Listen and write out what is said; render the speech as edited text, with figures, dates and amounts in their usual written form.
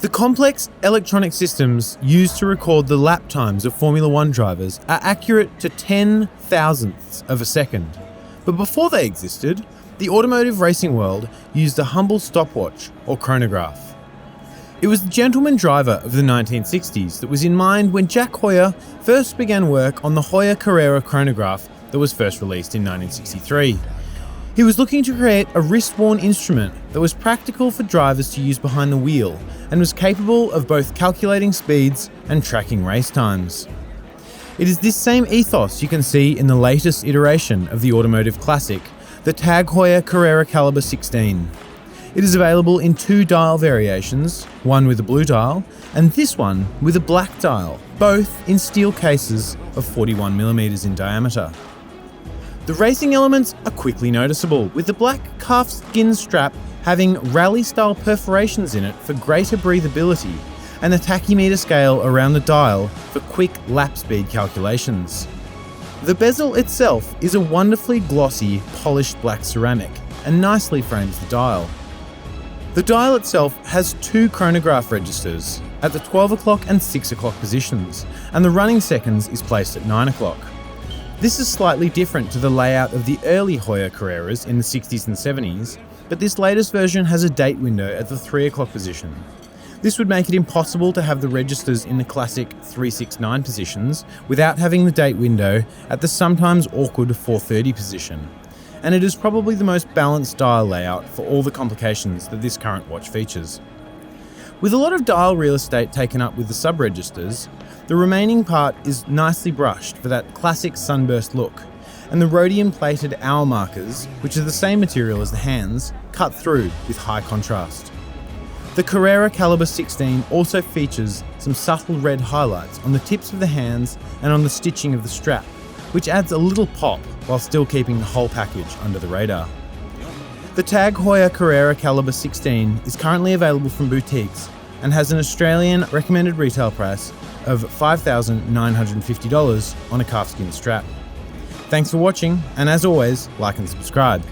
The complex electronic systems used to record the lap times of Formula One drivers are accurate to 10,000ths of a second. But before they existed, the automotive racing world used a humble stopwatch or chronograph. It was the gentleman driver of the 1960s that was in mind when Jack Heuer first began work on the Heuer Carrera chronograph that was first released in 1963. He was looking to create a wrist-worn instrument that was practical for drivers to use behind the wheel and was capable of both calculating speeds and tracking race times. It is this same ethos you can see in the latest iteration of the automotive classic, the TAG Heuer Carrera Calibre 16. It is available in two dial variations, one with a blue dial and this one with a black dial, both in steel cases of 41mm in diameter. The racing elements are quickly noticeable, with the black calfskin strap having rally-style perforations in it for greater breathability, and the tachymeter scale around the dial for quick lap speed calculations. The bezel itself is a wonderfully glossy, polished black ceramic, and nicely frames the dial. The dial itself has two chronograph registers, at the 12 o'clock and 6 o'clock positions, and the running seconds is placed at 9 o'clock. This is slightly different to the layout of the early Heuer Carreras in the 60s and 70s, but this latest version has a date window at the 3 o'clock position. This would make it impossible to have the registers in the classic 369 positions without having the date window at the sometimes awkward 430 position. And it is probably the most balanced dial layout for all the complications that this current watch features. With a lot of dial real estate taken up with the sub-registers, the remaining part is nicely brushed for that classic sunburst look, and the rhodium-plated hour markers, which are the same material as the hands, cut through with high contrast. The Carrera Calibre 16 also features some subtle red highlights on the tips of the hands and on the stitching of the strap, which adds a little pop while still keeping the whole package under the radar. The TAG Heuer Carrera Calibre 16 is currently available from boutiques and has an Australian recommended retail price of $5,950 on a calfskin strap. Thanks for watching, and as always, like and subscribe.